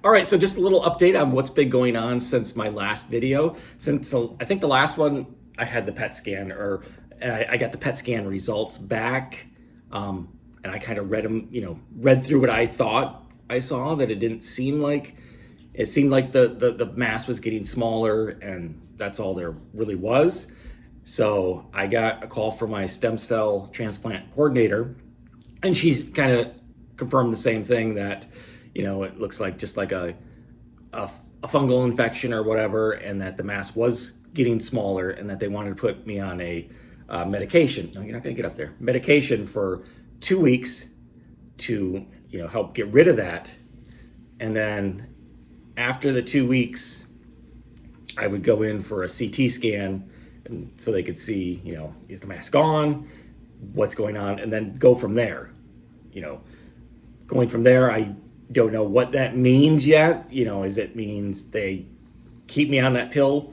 All right, so just a little update on what's been going on since my last video. Since I think the last one I had the PET scan, or I got the PET scan results back, and I kind of read them, read through what I thought I saw. That it seemed like the mass was getting smaller, and that's all there really was. So I got a call from my stem cell transplant coordinator, and she's kind of confirmed the same thing, that it looks like just like a fungal infection or whatever, and that the mass was getting smaller, and that they wanted to put me on a medication. No, you're not going to get up there. Medication for 2 weeks to help get rid of that, and then after the 2 weeks, I would go in for a CT scan, and so they could see, is the mass gone, what's going on, and then go from there. Going from there, I don't know what that means yet. Is it means they keep me on that pill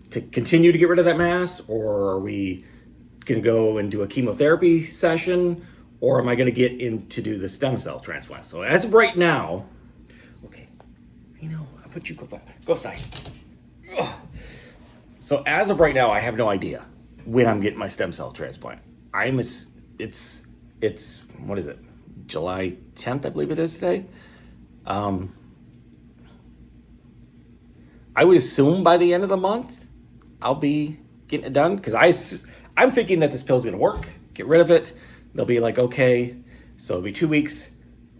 to continue to get rid of that mass, or are we going to go and do a chemotherapy session, or am I going to get in to do the stem cell transplant? So as of right now, okay, I'll put you, go aside. Ugh. So as of right now, I have no idea when I'm getting my stem cell transplant. It's what is it? July 10th, I believe it is today. I would assume by the end of the month, I'll be getting it done, because I'm thinking that this pill's gonna work. Get rid of it. They'll be like, okay, so it'll be 2 weeks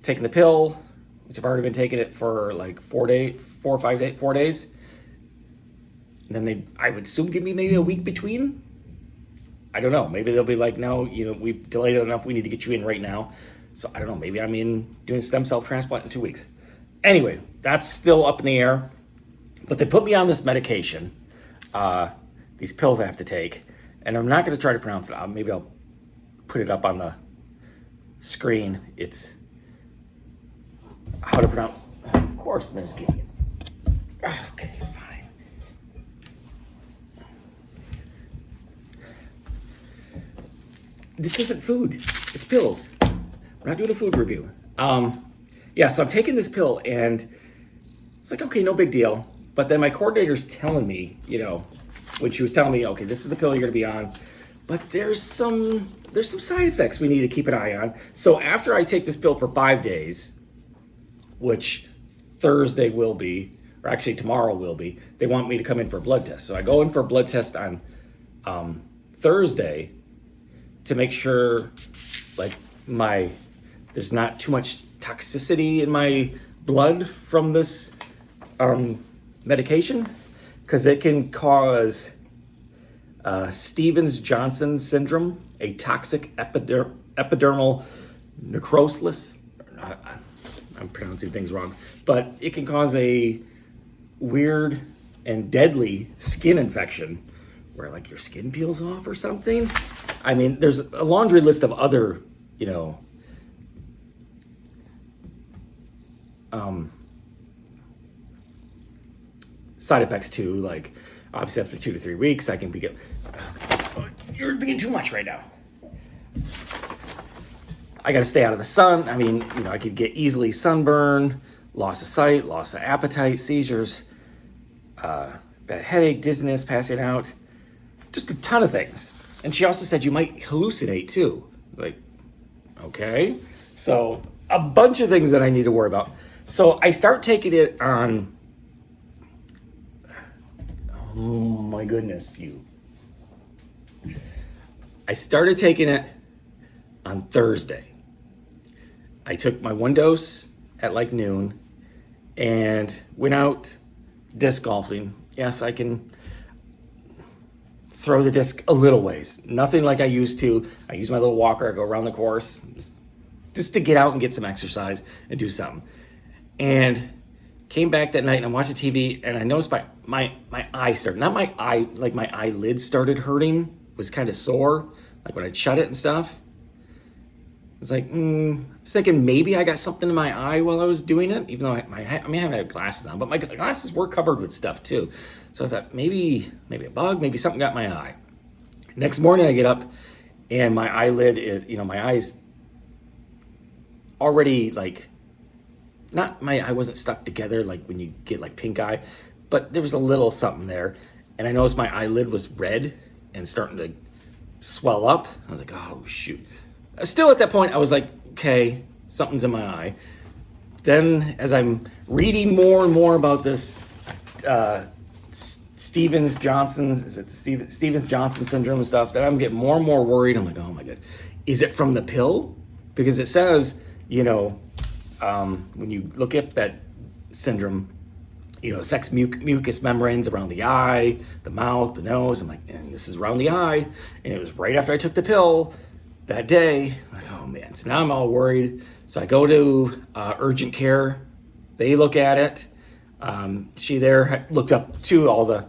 taking the pill, which I've already been taking it for like 4 days. And then I would assume, give me maybe a week between. I don't know. Maybe they'll be like, no, we've delayed it enough. We need to get you in right now. So I don't know. Maybe I'm in doing a stem cell transplant in 2 weeks. Anyway, that's still up in the air. But they put me on this medication, these pills I have to take, and I'm not going to try to pronounce it. Maybe I'll put it up on the screen. It's how to pronounce. Of course, there's Gideon. Okay, fine. This isn't food. It's pills. We're not doing a food review. Yeah, so I'm taking this pill, and it's like, okay, no big deal. But then my coordinator's telling me, when she was telling me, okay, this is the pill you're gonna be on, but there's some side effects we need to keep an eye on. So after I take this pill for 5 days, which Thursday will be, or actually tomorrow will be, they want me to come in for a blood test. So I go in for a blood test on Thursday to make sure, like, there's not too much toxicity in my blood from this medication, because it can cause Stevens-Johnson syndrome, a toxic epidermal necrosis. I'm pronouncing things wrong, but it can cause a weird and deadly skin infection where, like, your skin peels off or something. I mean, there's a laundry list of other, side effects too. Like, obviously after 2 to 3 weeks, I can begin. You're being too much right now. I got to stay out of the sun. I mean, I could get easily sunburn, loss of sight, loss of appetite, seizures, bad headache, dizziness, passing out, just a ton of things. And she also said you might hallucinate too. Like, okay. So a bunch of things that I need to worry about. So I start taking it on, oh my goodness, I started taking it on Thursday. I took my 1 dose at like noon and went out disc golfing. Yes, I can throw the disc a little ways. Nothing like I used to. I use my little walker. I go around the course just to get out and get some exercise and do something. And came back that night, and I'm watching TV, and I noticed my eye started, not my eye, like my eyelid started hurting, was kind of sore, like when I'd shut it and stuff. It's like, I was thinking maybe I got something in my eye while I was doing it, even though I haven't had glasses on, but my glasses were covered with stuff too. So I thought maybe a bug, maybe something got in my eye. Next morning I get up, and my eyelid is, my eye's already like not my eye wasn't stuck together like when you get like pink eye, but there was a little something there. And I noticed my eyelid was red and starting to swell up. I was like, oh shoot. Still at that point, I was like, okay, something's in my eye. Then as I'm reading more and more about this Stevens-Johnson, is it the Stevens-Johnson syndrome and stuff, then I'm getting more and more worried. I'm like, oh my God, is it from the pill? Because it says, you know, when you look at that syndrome, you know, it affects mucous membranes around the eye, the mouth, the nose. I'm like, and this is around the eye. And it was right after I took the pill that day. I'm like, oh man. So now I'm all worried. So I go to urgent care. They look at it. She there looked up too all the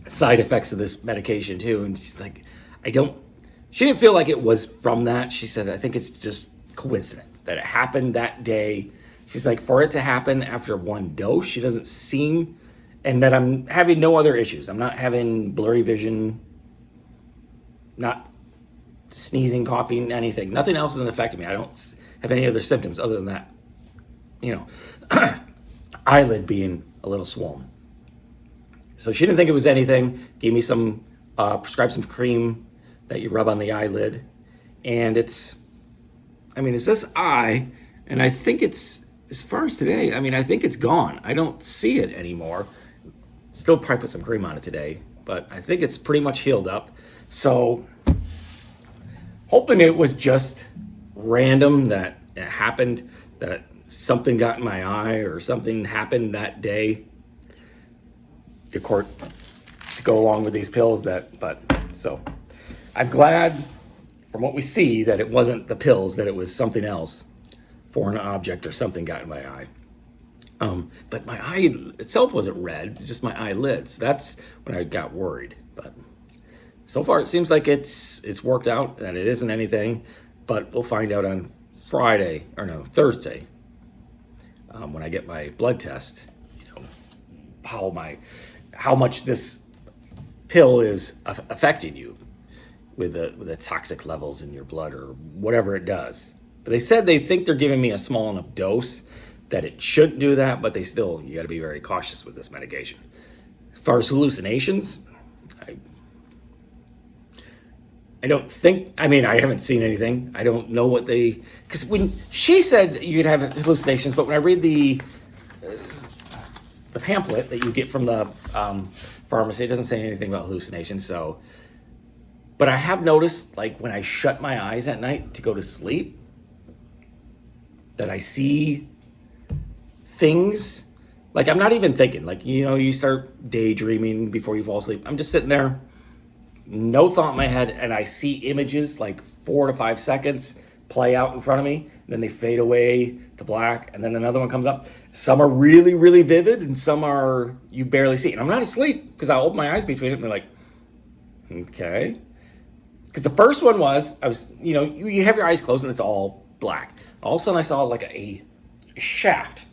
side effects of this medication too. And she's like, she didn't feel like it was from that. She said, I think it's just coincidence that it happened that day. She's like, for it to happen after one dose, she doesn't seem, and that I'm having no other issues. I'm not having blurry vision, not sneezing, coughing, anything. Nothing else isn't affecting me. I don't have any other symptoms other than that, you know, eyelid being a little swollen. So she didn't think it was anything, gave me some, prescribed some cream that you rub on the eyelid. And it's this eye, and I think it's, as far as today, I think it's gone. I don't see it anymore. Still probably put some cream on it today, but I think it's pretty much healed up. So hoping it was just random that it happened, that something got in my eye or something happened that day to go along with these pills so I'm glad from what we see that it wasn't the pills, that it was something else. Foreign object or something got in my eye. But my eye itself wasn't red, just my eyelids. That's when I got worried. But so far it seems like it's worked out and it isn't anything, but we'll find out on Thursday, when I get my blood test, you know, how much this pill is affecting you with the toxic levels in your blood or whatever it does. But they said they think they're giving me a small enough dose that it shouldn't do that, but you got to be very cautious with this medication. As far as hallucinations, I don't think, I haven't seen anything. I don't know what because when she said you could have hallucinations, but when I read the pamphlet that you get from the pharmacy, it doesn't say anything about hallucinations. So, but I have noticed, like when I shut my eyes at night to go to sleep, that I see things, like I'm not even thinking, like, you know, you start daydreaming before you fall asleep. I'm just sitting there, no thought in my head, and I see images like 4 to 5 seconds play out in front of me, and then they fade away to black, and then another one comes up. Some are really, really vivid, and some are you barely see. And I'm not asleep because I open my eyes between it and be like, okay. Because the first one was, you have your eyes closed and it's all black. All of a sudden I saw like a shaft,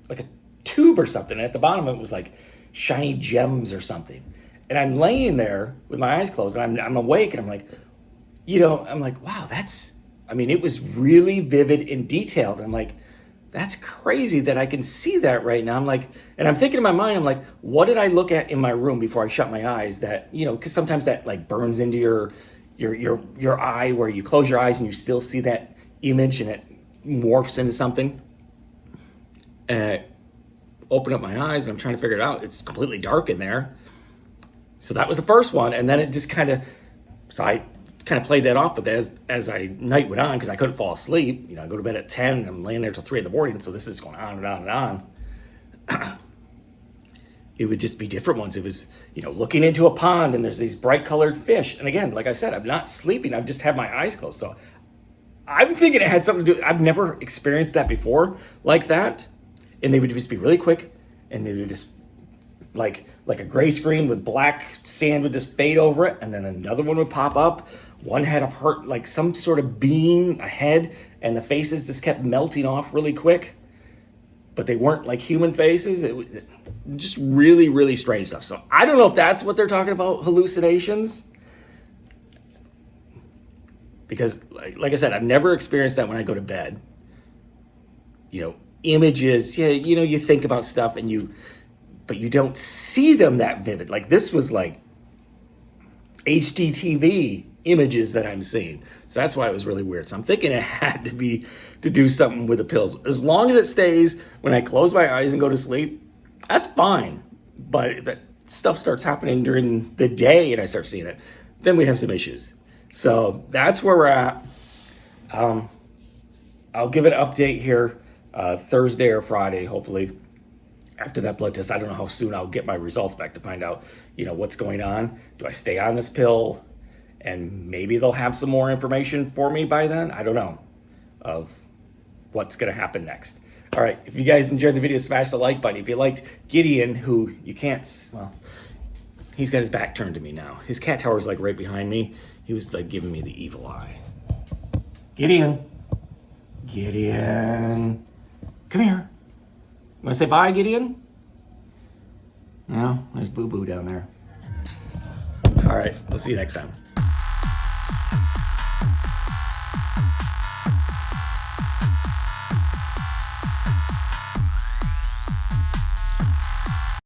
like a tube or something. And at the bottom of it was like shiny gems or something. And I'm laying there with my eyes closed and I'm awake and I'm like, wow, it was really vivid and detailed. And I'm like, that's crazy that I can see that right now. I'm like, and I'm thinking in my mind, I'm like, what did I look at in my room before I shut my eyes that, because sometimes that like burns into your eye where you close your eyes and you still see that image and it morphs into something. And I open up my eyes and I'm trying to figure it out. It's completely dark in there. So that was the first one. And then it just so I kind of played that off, but as night went on, because I couldn't fall asleep, I go to bed at 10 and I'm laying there till 3 in the morning. So this is going on and on and on. It would just be different ones. It was, looking into a pond and there's these bright colored fish. And again, like I said, I'm not sleeping. I've just had my eyes closed. So I'm thinking it had something to do. I've never experienced that before like that. And they would just be really quick and they would just like a gray screen with black sand would just fade over it. And then another one would pop up. One had like some sort of beam, a head, and the faces just kept melting off really quick. But they weren't like human faces. It was just really, really strange stuff. So I don't know if that's what they're talking about, hallucinations. Because like I said, I've never experienced that when I go to bed. images. Yeah, you think about stuff but you don't see them that vivid. Like this was like HDTV images that I'm seeing. So that's why it was really weird. So I'm thinking it had to be to do something with the pills. As long as it stays when I close my eyes and go to sleep, that's fine. But if that stuff starts happening during the day and I start seeing it, then we have some issues. So that's where we're at. I'll give an update here Thursday or Friday, hopefully, after that blood test. I don't know how soon I'll get my results back to find out, what's going on. Do I stay on this pill? And maybe they'll have some more information for me by then. I don't know of what's going to happen next. All right, if you guys enjoyed the video, smash the like button. If you liked Gideon, who you can't, well, he's got his back turned to me now. His cat tower is like right behind me. He was like giving me the evil eye. Gideon. Gideon. Come here. You want to say bye, Gideon? No, there's Boo Boo down there. All right, we'll see you next time.